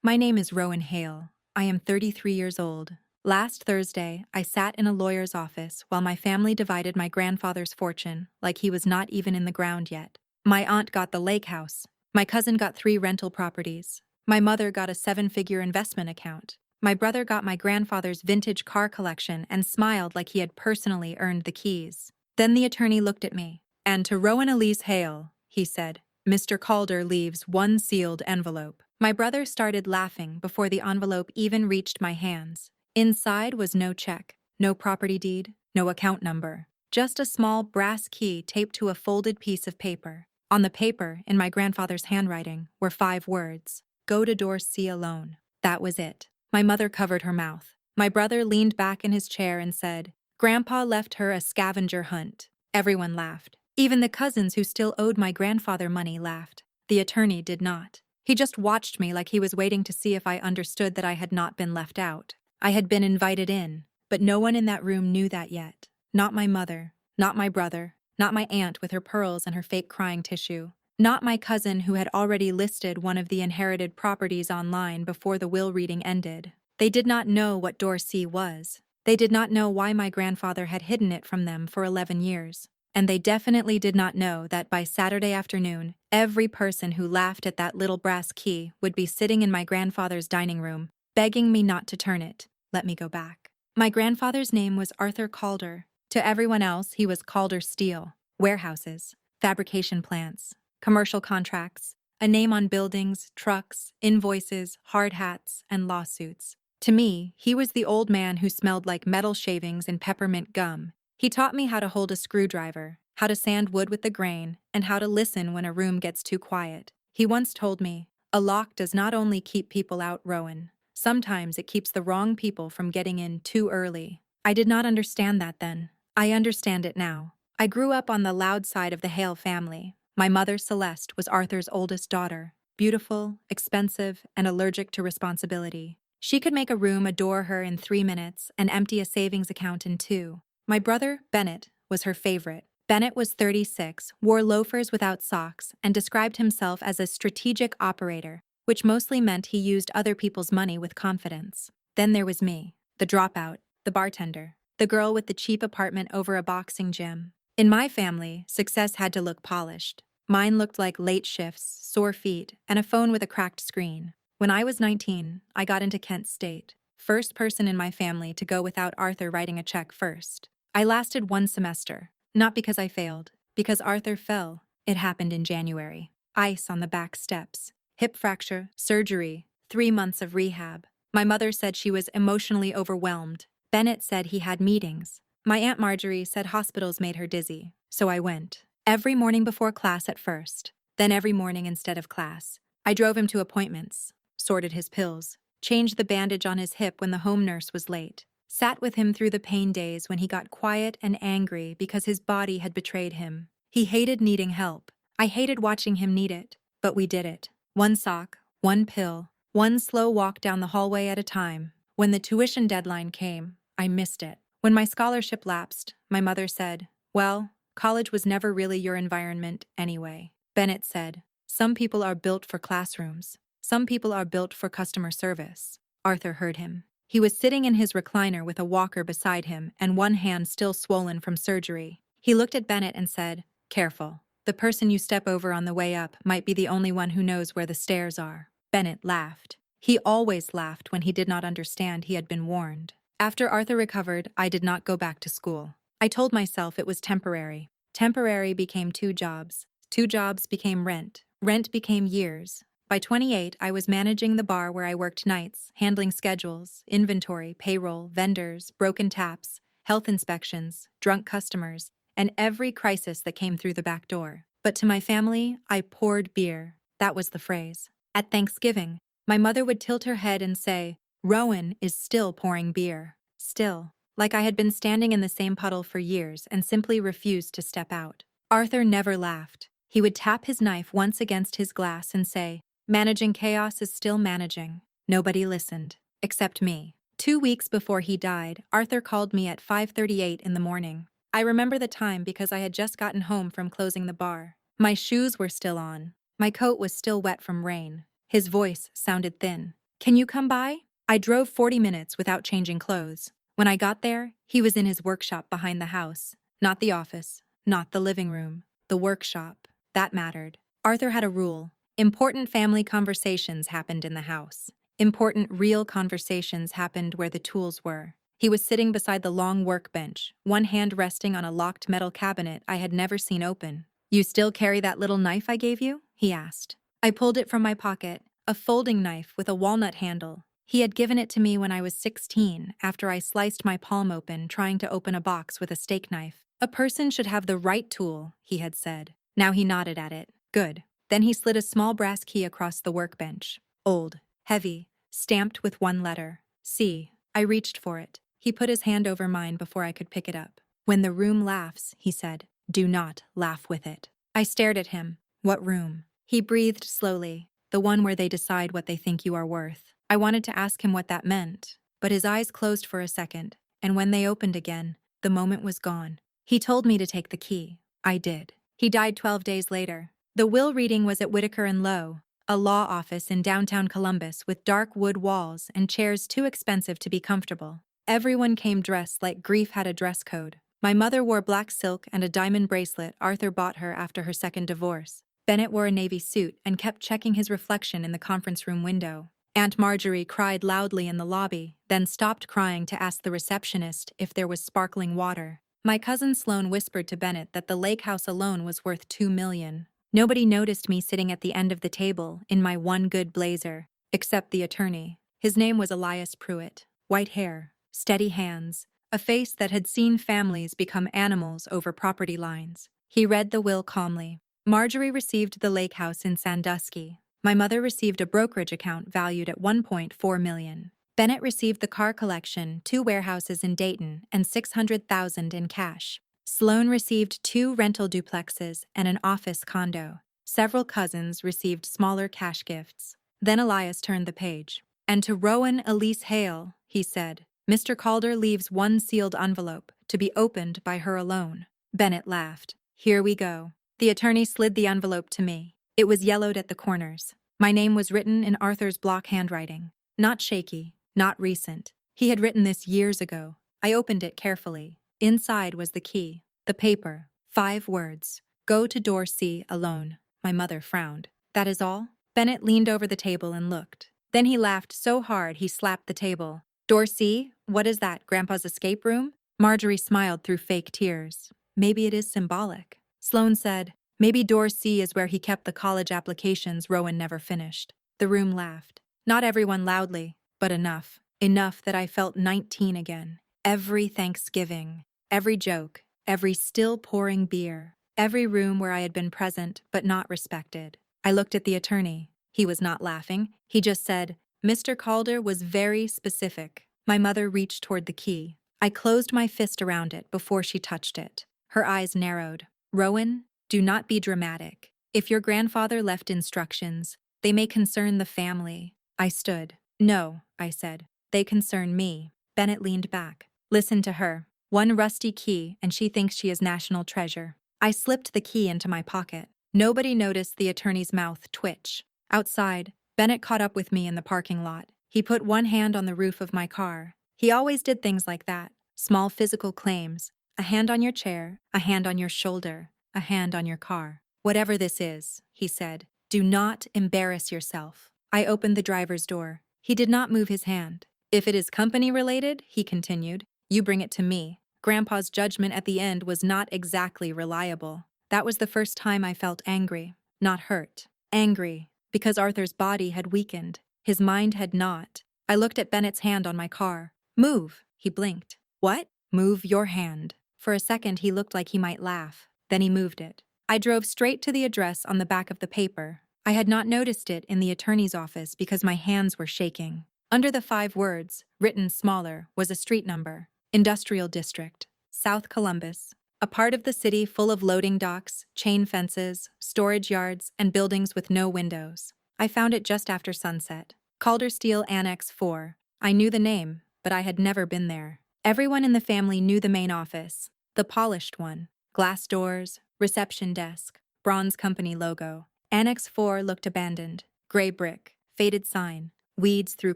My name is Rowan Hale. I am 33 years old. Last Thursday, I sat in a lawyer's office while my family divided my grandfather's fortune like he was not even in the ground yet. My aunt got the lake house. My cousin got 3 rental properties. My mother got a 7-figure investment account. My brother got my grandfather's vintage car collection and smiled like he had personally earned the keys. Then the attorney looked at me. "And to Rowan Elise Hale," he said, "Mr. Calder leaves one sealed envelope." My brother started laughing before the envelope even reached my hands. Inside was no check, no property deed, no account number, just a small brass key taped to a folded piece of paper. On the paper, in my grandfather's handwriting, were 5 words: "Go to door C alone." That was it. My mother covered her mouth. My brother leaned back in his chair and said, "Grandpa left her a scavenger hunt." Everyone laughed. Even the cousins who still owed my grandfather money laughed. The attorney did not. He just watched me like he was waiting to see if I understood that I had not been left out. I had been invited in, but no one in that room knew that yet. Not my mother, not my brother, not my aunt with her pearls and her fake crying tissue, not my cousin who had already listed one of the inherited properties online before the will reading ended. They did not know what door C was. They did not know why my grandfather had hidden it from them for 11 years. And they definitely did not know that by Saturday afternoon, every person who laughed at that little brass key would be sitting in my grandfather's dining room, begging me not to turn it, let me go back. My grandfather's name was Arthur Calder. To everyone else, he was Calder Steel. Warehouses, fabrication plants, commercial contracts, a name on buildings, trucks, invoices, hard hats, and lawsuits. To me, he was the old man who smelled like metal shavings and peppermint gum. He taught me how to hold a screwdriver, how to sand wood with the grain, and how to listen when a room gets too quiet. He once told me, "A lock does not only keep people out, Rowan. Sometimes it keeps the wrong people from getting in too early." I did not understand that then. I understand it now. I grew up on the loud side of the Hale family. My mother, Celeste, was Arthur's oldest daughter, beautiful, expensive, and allergic to responsibility. She could make a room adore her in 3 minutes and empty a savings account in 2. My brother, Bennett, was her favorite. Bennett was 36, wore loafers without socks, and described himself as a strategic operator, which mostly meant he used other people's money with confidence. Then there was me, the dropout, the bartender, the girl with the cheap apartment over a boxing gym. In my family, success had to look polished. Mine looked like late shifts, sore feet, and a phone with a cracked screen. When I was 19, I got into Kent State. First person in my family to go without Arthur writing a check first. I lasted 1 semester, not because I failed, because Arthur fell. It happened in January. Ice on the back steps, hip fracture, surgery, 3 months of rehab. My mother said she was emotionally overwhelmed. Bennett said he had meetings. My Aunt Marjorie said hospitals made her dizzy, so I went. Every morning before class at first, then every morning instead of class. I drove him to appointments, sorted his pills, changed the bandage on his hip when the home nurse was late. Sat with him through the pain days when he got quiet and angry because his body had betrayed him. He hated needing help. I hated watching him need it, but we did it. 1 sock, 1 pill, 1 slow walk down the hallway at a time. When the tuition deadline came, I missed it. When my scholarship lapsed, my mother said, "Well, college was never really your environment anyway." Bennett said, "Some people are built for classrooms. Some people are built for customer service." Arthur heard him. He was sitting in his recliner with a walker beside him and one hand still swollen from surgery. He looked at Bennett and said, "Careful. The person you step over on the way up might be the only one who knows where the stairs are." Bennett laughed. He always laughed when he did not understand he had been warned. After Arthur recovered, I did not go back to school. I told myself it was temporary. Temporary became 2 jobs. 2 jobs became rent. Rent became years. By 28, I was managing the bar where I worked nights, handling schedules, inventory, payroll, vendors, broken taps, health inspections, drunk customers, and every crisis that came through the back door. But to my family, I poured beer. That was the phrase. At Thanksgiving, my mother would tilt her head and say, "Rowan is still pouring beer." Still, like I had been standing in the same puddle for years and simply refused to step out. Arthur never laughed. He would tap his knife once against his glass and say, "Managing chaos is still managing." Nobody listened, except me. 2 weeks before he died, Arthur called me at 5:38 in the morning. I remember the time because I had just gotten home from closing the bar. My shoes were still on. My coat was still wet from rain. His voice sounded thin. Can you come by? I drove 40 minutes without changing clothes. When I got there, he was in his workshop behind the house. Not the office, not the living room, the workshop. That mattered. Arthur had a rule. Important family conversations happened in the house. Important real conversations happened where the tools were. He was sitting beside the long workbench, one hand resting on a locked metal cabinet I had never seen open. "You still carry that little knife I gave you?" he asked. I pulled it from my pocket, a folding knife with a walnut handle. He had given it to me when I was 16, after I sliced my palm open trying to open a box with a steak knife. "A person should have the right tool," he had said. Now he nodded at it. Good. Then he slid a small brass key across the workbench. Old, heavy, stamped with one letter. C. I reached for it. He put his hand over mine before I could pick it up. "When the room laughs," he said, "do not laugh with it." I stared at him. "What room?" He breathed slowly. "The one where they decide what they think you are worth." I wanted to ask him what that meant, but his eyes closed for a second, and when they opened again, the moment was gone. He told me to take the key. I did. He died 12 days later. The will reading was at Whitaker and Lowe, a law office in downtown Columbus with dark wood walls and chairs too expensive to be comfortable. Everyone came dressed like grief had a dress code. My mother wore black silk and a diamond bracelet Arthur bought her after her second divorce. Bennett wore a navy suit and kept checking his reflection in the conference room window. Aunt Marjorie cried loudly in the lobby, then stopped crying to ask the receptionist if there was sparkling water. My cousin Sloane whispered to Bennett that the lake house alone was worth $2 million. Nobody noticed me sitting at the end of the table in my one good blazer, except the attorney. His name was Elias Pruitt. White hair, steady hands, a face that had seen families become animals over property lines. He read the will calmly. Marjorie received the lake house in Sandusky. My mother received a brokerage account valued at $1.4 million. Bennett received the car collection, 2 warehouses in Dayton, and $600,000 in cash. Sloane received 2 rental duplexes and an office condo. Several cousins received smaller cash gifts. Then Elias turned the page. "And to Rowan Elise Hale," he said, "Mr. Calder leaves one sealed envelope, to be opened by her alone." Bennett laughed. "Here we go." The attorney slid the envelope to me. It was yellowed at the corners. My name was written in Arthur's block handwriting. Not shaky, not recent. He had written this years ago. I opened it carefully. Inside was the key. The paper. 5 words. "Go to door C alone." My mother frowned. "That is all?" Bennett leaned over the table and looked. Then he laughed so hard he slapped the table. "Door C? What is that, Grandpa's escape room?" Marjorie smiled through fake tears. "Maybe it is symbolic." Sloane said, "Maybe door C is where he kept the college applications Rowan never finished." The room laughed. Not everyone loudly, but enough. Enough that I felt 19 again. Every Thanksgiving, every joke, every still pouring beer, every room where I had been present but not respected. I looked at the attorney. He was not laughing. He just said, "Mr. Calder was very specific." My mother reached toward the key. I closed my fist around it before she touched it. Her eyes narrowed. "Rowan, do not be dramatic. If your grandfather left instructions, they may concern the family." I stood. "No," I said. "They concern me." Bennett leaned back. "Listen to her. One rusty key and she thinks she is national treasure." I slipped the key into my pocket. Nobody noticed the attorney's mouth twitch. Outside, Bennett caught up with me in the parking lot. He put one hand on the roof of my car. He always did things like that. Small physical claims. A hand on your chair, a hand on your shoulder, a hand on your car. "Whatever this is," he said, "do not embarrass yourself." I opened the driver's door. He did not move his hand. "If it is company-related," he continued, "you bring it to me." Grandpa's judgment at the end was not exactly reliable. That was the first time I felt angry, not hurt. Angry, because Arthur's body had weakened. His mind had not. I looked at Bennett's hand on my car. "Move," he blinked. "What?" "Move your hand." For a second he looked like he might laugh. Then he moved it. I drove straight to the address on the back of the paper. I had not noticed it in the attorney's office because my hands were shaking. Under the 5 words, written smaller, was a street number. Industrial District, South Columbus. A part of the city full of loading docks, chain fences, storage yards, and buildings with no windows. I found it just after sunset. Calder Steel Annex 4. I knew the name, but I had never been there. Everyone in the family knew the main office. The polished one. Glass doors, reception desk, bronze company logo. Annex 4 looked abandoned. Gray brick, faded sign, weeds through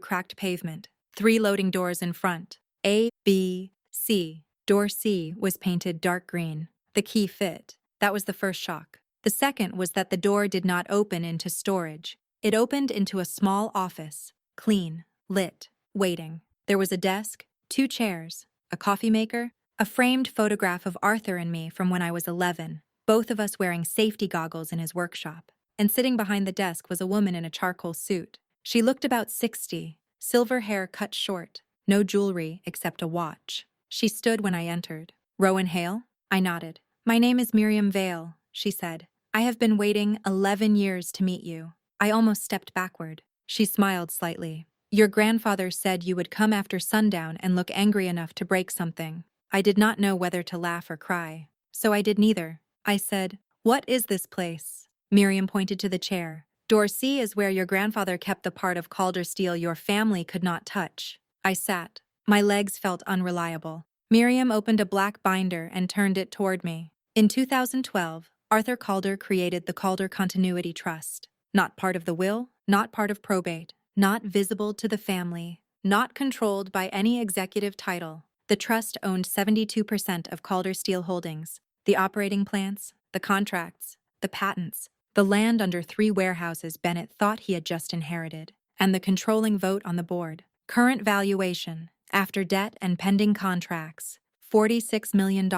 cracked pavement, 3 loading doors in front. A, B, C. Door C was painted dark green. The key fit. That was the first shock. The second was that the door did not open into storage. It opened into a small office, clean, lit, waiting. There was a desk, 2 chairs, a coffee maker, a framed photograph of Arthur and me from when I was 11, both of us wearing safety goggles in his workshop. And sitting behind the desk was a woman in a charcoal suit. She looked about 60, silver hair cut short, no jewelry except a watch. She stood when I entered. "Rowan Hale?" I nodded. "My name is Miriam Vale," she said. "I have been waiting 11 years to meet you." I almost stepped backward. She smiled slightly. "Your grandfather said you would come after sundown and look angry enough to break something." I did not know whether to laugh or cry, so I did neither. I said, "What is this place?" Miriam pointed to the chair. "Door C is where your grandfather kept the part of Calder steel your family could not touch." I sat. My legs felt unreliable. Miriam opened a black binder and turned it toward me. In 2012, Arthur Calder created the Calder Continuity Trust. Not part of the will, not part of probate, not visible to the family, not controlled by any executive title. The trust owned 72% of Calder Steel Holdings, the operating plants, the contracts, the patents, the land under 3 warehouses Bennett thought he had just inherited, and the controlling vote on the board. Current valuation, after debt and pending contracts, $46 million.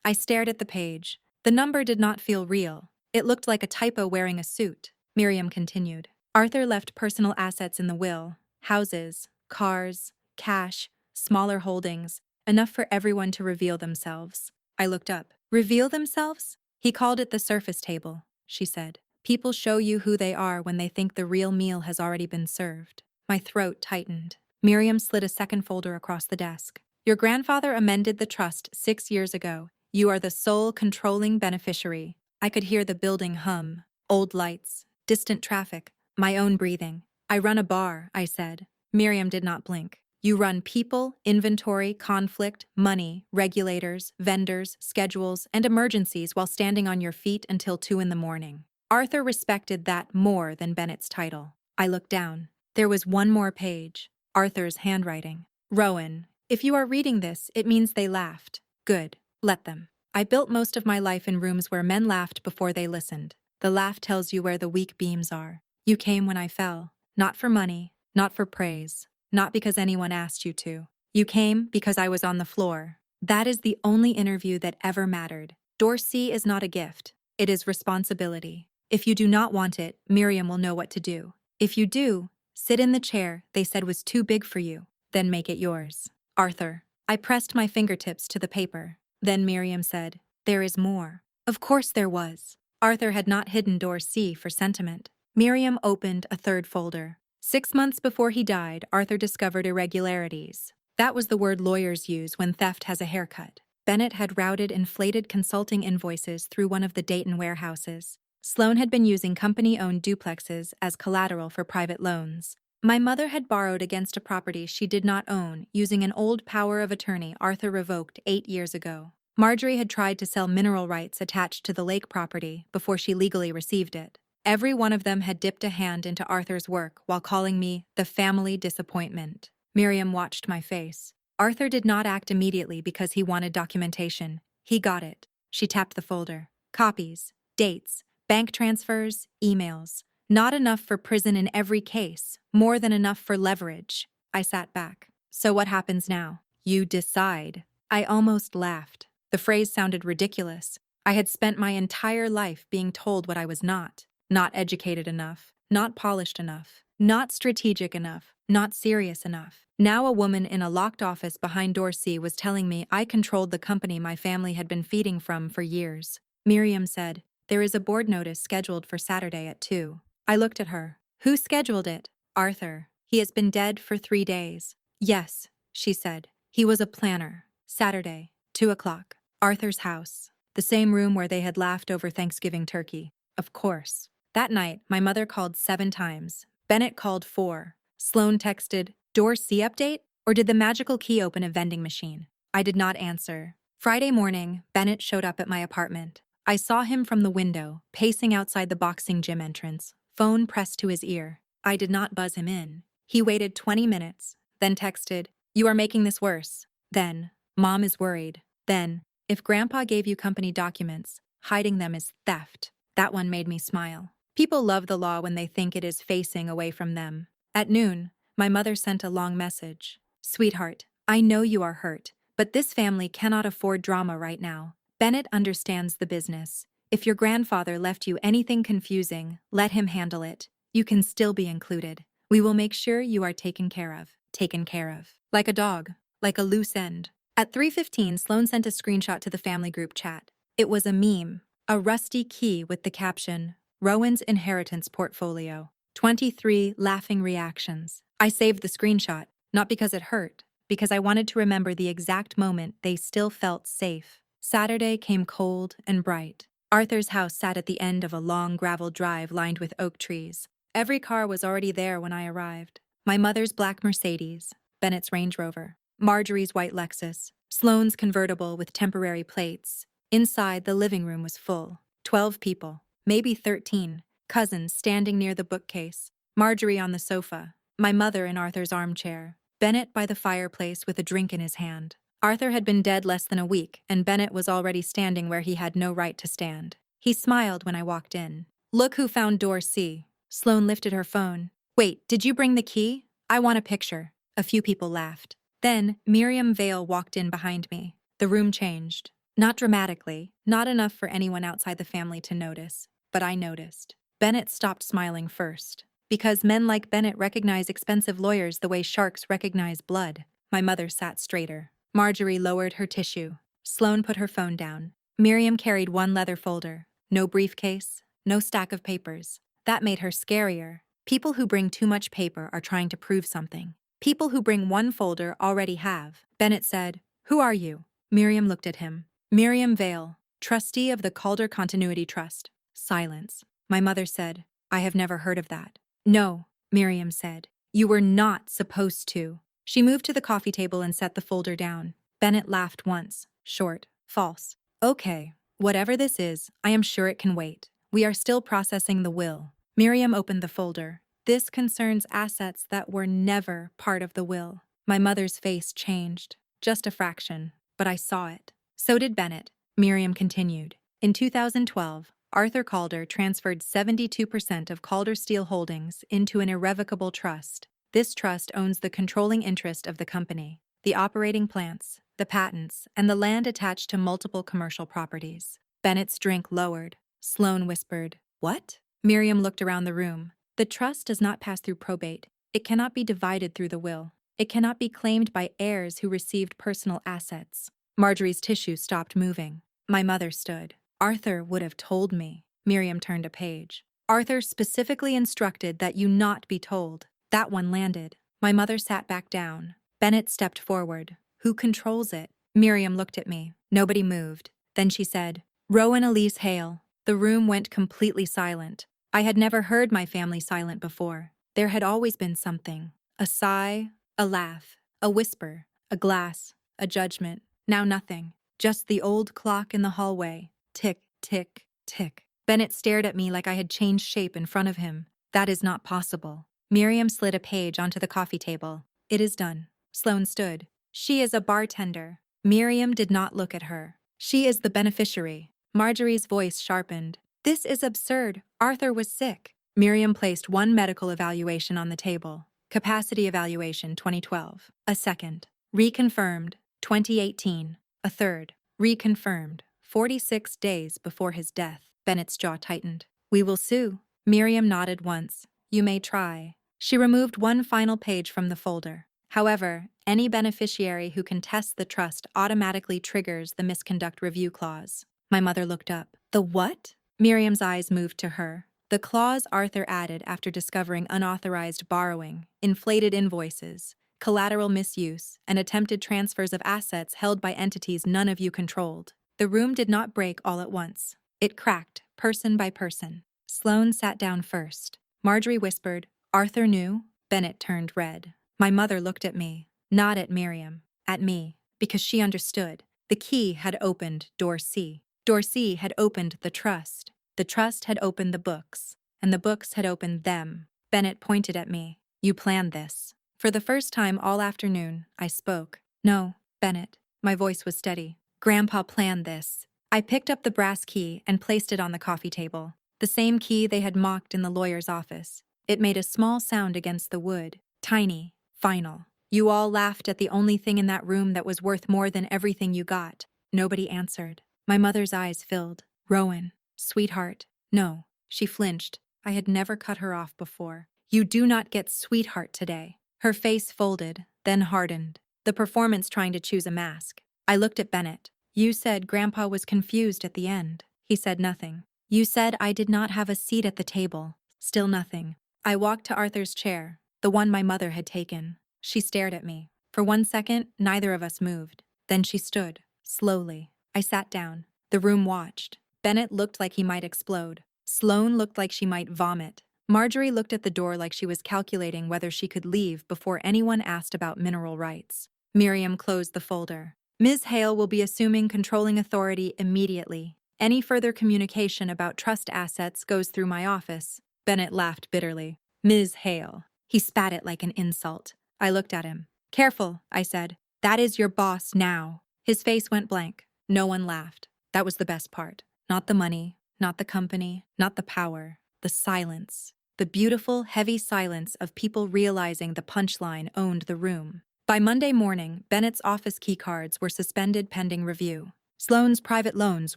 I stared at the page. The number did not feel real. It looked like a typo wearing a suit. Miriam continued. Arthur left personal assets in the will, houses, cars, cash, smaller holdings, enough for everyone to reveal themselves. I looked up. Reveal themselves? He called it the surface table, she said. People show you who they are when they think the real meal has already been served. My throat tightened. Miriam slid a second folder across the desk. Your grandfather amended the trust 6 years ago. You are the sole controlling beneficiary. I could hear the building hum. Old lights, distant traffic, my own breathing. I run a bar, I said. Miriam did not blink. You run people, inventory, conflict, money, regulators, vendors, schedules, and emergencies while standing on your feet until 2 in the morning. Arthur respected that more than Bennett's title. I looked down. There was one more page. Arthur's handwriting. Rowan, if you are reading this, it means they laughed. Good. Let them. I built most of my life in rooms where men laughed before they listened. The laugh tells you where the weak beams are. You came when I fell. Not for money, not for praise. Not because anyone asked you to. You came because I was on the floor. That is the only interview that ever mattered. Door C is not a gift. It is responsibility. If you do not want it, Miriam will know what to do. If you do, sit in the chair they said was too big for you. Then make it yours. Arthur. I pressed my fingertips to the paper. Then Miriam said, "There is more." Of course there was. Arthur had not hidden Door C for sentiment. Miriam opened a third folder. 6 months before he died, Arthur discovered irregularities. That was the word lawyers use when theft has a haircut. Bennett had routed inflated consulting invoices through one of the Dayton warehouses. Sloan had been using company-owned duplexes as collateral for private loans. My mother had borrowed against a property she did not own using an old power of attorney Arthur revoked 8 years ago. Marjorie had tried to sell mineral rights attached to the lake property before she legally received it. Every one of them had dipped a hand into Arthur's work while calling me the family disappointment. Miriam watched my face. Arthur did not act immediately because he wanted documentation. He got it. She tapped the folder. Copies, dates, bank transfers, emails. Not enough for prison in every case, more than enough for leverage. I sat back. So what happens now? You decide. I almost laughed. The phrase sounded ridiculous. I had spent my entire life being told what I was not. Not educated enough, not polished enough, not strategic enough, not serious enough. Now a woman in a locked office behind Door C was telling me I controlled the company my family had been feeding from for years. Miriam said, "There is a board notice scheduled for Saturday at 2. I looked at her. Who scheduled it? Arthur. He has been dead for 3 days. Yes, she said. He was a planner. Saturday, 2 o'clock. Arthur's house. The same room where they had laughed over Thanksgiving turkey. Of course. That night, my mother called 7 times. Bennett called 4. Sloan texted, "Door C update?" Or did the magical key open a vending machine? I did not answer. Friday morning, Bennett showed up at my apartment. I saw him from the window, pacing outside the boxing gym entrance, phone pressed to his ear. I did not buzz him in. He waited 20 minutes, then texted, "You are making this worse." Then, "Mom is worried." Then, "If Grandpa gave you company documents, hiding them is theft." That one made me smile. People love the law when they think it is facing away from them. At noon, my mother sent a long message. "Sweetheart, I know you are hurt, but this family cannot afford drama right now. Bennett understands the business. If your grandfather left you anything confusing, let him handle it. You can still be included. We will make sure you are taken care of. Taken care of. Like a dog. Like a loose end." At 3:15, Sloan sent a screenshot to the family group chat. It was a meme. A rusty key with the caption, "Rowan's inheritance portfolio." 23 laughing reactions. I saved the screenshot, not because it hurt, because I wanted to remember the exact moment they still felt safe. Saturday came cold and bright. Arthur's house sat at the end of a long gravel drive lined with oak trees. Every car was already there when I arrived. My mother's black Mercedes, Bennett's Range Rover, Marjorie's white Lexus, Sloane's convertible with temporary plates. Inside, the living room was full. 12 people, maybe 13, cousins standing near the bookcase, Marjorie on the sofa, my mother in Arthur's armchair, Bennett by the fireplace with a drink in his hand. Arthur had been dead less than a week, and Bennett was already standing where he had no right to stand. He smiled when I walked in. "Look who found door C." Sloane lifted her phone. "Wait, did you bring the key? I want a picture." A few people laughed. Then, Miriam Vale walked in behind me. The room changed. Not dramatically, not enough for anyone outside the family to notice, but I noticed. Bennett stopped smiling first. Because men like Bennett recognize expensive lawyers the way sharks recognize blood. My mother sat straighter. Marjorie lowered her tissue. Sloane put her phone down. Miriam carried one leather folder. No briefcase, no stack of papers. That made her scarier. People who bring too much paper are trying to prove something. People who bring one folder already have. Bennett said, "Who are you?" Miriam looked at him. "Miriam Vale, trustee of the Calder Continuity Trust." Silence. My mother said, "I have never heard of that." "No," Miriam said. "You were not supposed to." She moved to the coffee table and set the folder down. Bennett laughed once. Short. False. "Okay. Whatever this is, I am sure it can wait. We are still processing the will." Miriam opened the folder. "This concerns assets that were never part of the will." My mother's face changed. Just a fraction. But I saw it. So did Bennett. Miriam continued. In 2012, Arthur Calder transferred 72% of Calder Steel Holdings into an irrevocable trust. This trust owns the controlling interest of the company, the operating plants, the patents, and the land attached to multiple commercial properties. Bennett's drink lowered. Sloane whispered, "What?" Miriam looked around the room. "The trust does not pass through probate. It cannot be divided through the will. It cannot be claimed by heirs who received personal assets." Marjorie's tissue stopped moving. My mother stood. "Arthur would have told me." Miriam turned a page. "Arthur specifically instructed that you not be told." That one landed. My mother sat back down. Bennett stepped forward. "Who controls it?" Miriam looked at me. Nobody moved. Then she said, "Rowan Elise Hale." The room went completely silent. I had never heard my family silent before. There had always been something. A sigh, a laugh, a whisper, a glass, a judgment. Now nothing. Just the old clock in the hallway. Tick, tick, tick. Bennett stared at me like I had changed shape in front of him. "That is not possible." Miriam slid a page onto the coffee table. "It is done." Sloane stood. "She is a bartender." Miriam did not look at her. "She is the beneficiary." Marjorie's voice sharpened. "This is absurd. Arthur was sick." Miriam placed one medical evaluation on the table. Capacity evaluation 2012. A second. Reconfirmed 2018. A third. Reconfirmed 46 days before his death. Bennett's jaw tightened. "We will sue." Miriam nodded once. "You may try." She removed one final page from the folder. "However, any beneficiary who contests the trust automatically triggers the misconduct review clause." My mother looked up. "The what?" Miriam's eyes moved to her. "The clause Arthur added after discovering unauthorized borrowing, inflated invoices, collateral misuse, and attempted transfers of assets held by entities none of you controlled." The room did not break all at once. It cracked, person by person. Sloane sat down first. Marjorie whispered, "Arthur knew?" Bennett turned red. My mother looked at me, not at Miriam, at me, because she understood. The key had opened door C. Door C had opened the trust had opened the books, and the books had opened them. Bennett pointed at me. You planned this. For the first time all afternoon, I spoke. No, Bennett. My voice was steady. Grandpa planned this. I picked up the brass key and placed it on the coffee table. The same key they had mocked in the lawyer's office. It made a small sound against the wood. Tiny. Final. You all laughed at the only thing in that room that was worth more than everything you got. Nobody answered. My mother's eyes filled. Rowan. Sweetheart. No. She flinched. I had never cut her off before. You do not get sweetheart today. Her face folded, then hardened. The performance trying to choose a mask. I looked at Bennett. You said Grandpa was confused at the end. He said nothing. You said I did not have a seat at the table. Still nothing. I walked to Arthur's chair, the one my mother had taken. She stared at me. For 1 second, neither of us moved. Then she stood, slowly. I sat down. The room watched. Bennett looked like he might explode. Sloane looked like she might vomit. Marjorie looked at the door like she was calculating whether she could leave before anyone asked about mineral rights. Miriam closed the folder. Ms. Hale will be assuming controlling authority immediately. Any further communication about trust assets goes through my office. Bennett laughed bitterly. Ms. Hale. He spat it like an insult. I looked at him. Careful, I said. That is your boss now. His face went blank. No one laughed. That was the best part. Not the money, not the company, not the power. The silence. The beautiful, heavy silence of people realizing the punchline owned the room. By Monday morning, Bennett's office keycards were suspended pending review. Sloane's private loans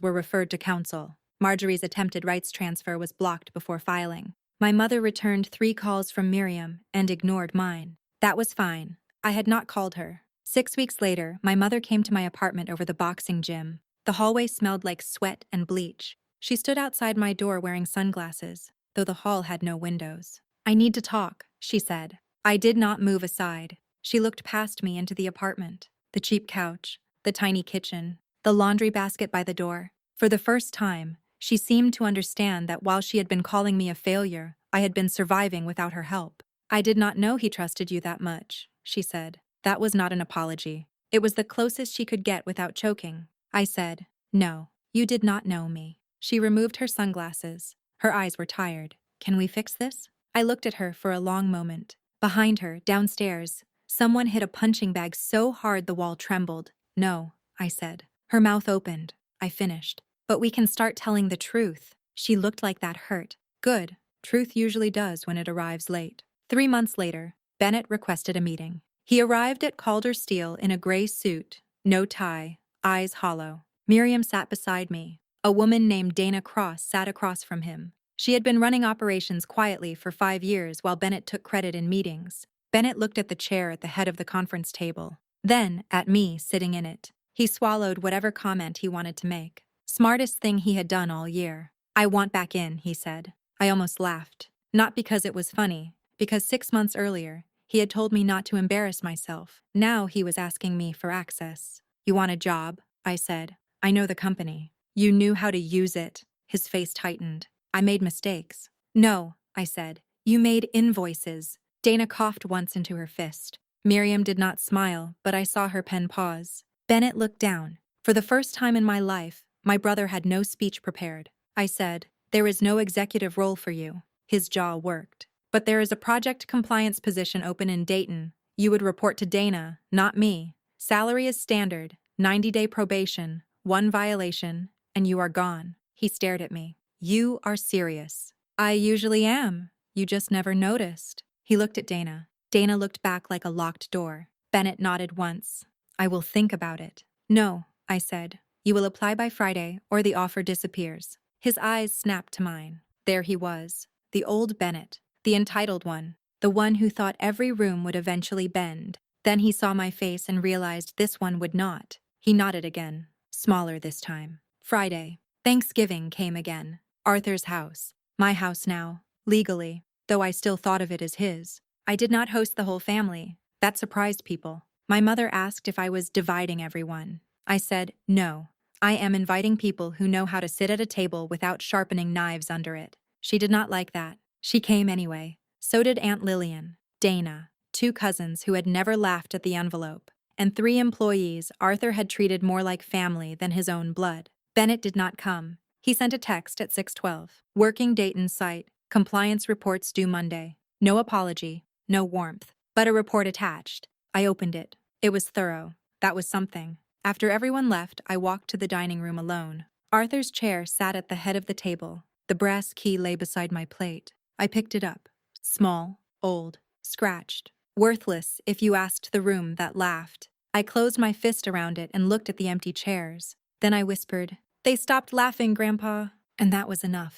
were referred to counsel. Marjorie's attempted rights transfer was blocked before filing. My mother returned 3 calls from Miriam and ignored mine. That was fine. I had not called her. 6 weeks later, my mother came to my apartment over the boxing gym. The hallway smelled like sweat and bleach. She stood outside my door wearing sunglasses, though the hall had no windows. I need to talk, she said. I did not move aside. She looked past me into the apartment. The cheap couch, the tiny kitchen, the laundry basket by the door. For the first time, she seemed to understand that while she had been calling me a failure, I had been surviving without her help. I did not know he trusted you that much, she said. That was not an apology. It was the closest she could get without choking. I said, no, you did not know me. She removed her sunglasses. Her eyes were tired. Can we fix this? I looked at her for a long moment. Behind her, downstairs, someone hit a punching bag so hard the wall trembled. No, I said. Her mouth opened. I finished. But we can start telling the truth. She looked like that hurt. Good. Truth usually does when it arrives late. 3 months later, Bennett requested a meeting. He arrived at Calder Steel in a gray suit, no tie, eyes hollow. Miriam sat beside me. A woman named Dana Cross sat across from him. She had been running operations quietly for 5 years while Bennett took credit in meetings. Bennett looked at the chair at the head of the conference table, then at me sitting in it. He swallowed whatever comment he wanted to make. Smartest thing he had done all year. I want back in, he said. I almost laughed. Not because it was funny, because 6 months earlier, he had told me not to embarrass myself. Now he was asking me for access. You want a job? I said. I know the company. You knew how to use it. His face tightened. I made mistakes. No, I said. You made invoices. Dana coughed once into her fist. Miriam did not smile, but I saw her pen pause. Bennett looked down. For the first time in my life, my brother had no speech prepared. I said, there is no executive role for you. His jaw worked. But there is a project compliance position open in Dayton. You would report to Dana, not me. Salary is standard, 90-day probation, 1 violation, and you are gone. He stared at me. You are serious. I usually am. You just never noticed. He looked at Dana. Dana looked back like a locked door. Bennett nodded once. I will think about it. No, I said. You will apply by Friday or the offer disappears. His eyes snapped to mine. There he was. The old Bennett. The entitled one. The one who thought every room would eventually bend. Then he saw my face and realized this one would not. He nodded again. Smaller this time. Friday. Thanksgiving came again. Arthur's house. My house now. Legally. Though I still thought of it as his. I did not host the whole family. That surprised people. My mother asked if I was dividing everyone. I said, no. I am inviting people who know how to sit at a table without sharpening knives under it. She did not like that. She came anyway. So did Aunt Lillian, Dana, 2 cousins who had never laughed at the envelope, and 3 employees Arthur had treated more like family than his own blood. Bennett did not come. He sent a text at 6:12. Working Dayton site. Compliance reports due Monday. No apology. no warmth, but a report attached. I opened it. It was thorough. That was something. After everyone left, I walked to the dining room alone. Arthur's chair sat at the head of the table. The brass key lay beside my plate. I picked it up. Small, old, scratched. Worthless, if you asked the room that laughed. I closed my fist around it and looked at the empty chairs. Then I whispered, "They stopped laughing, Grandpa." And that was enough.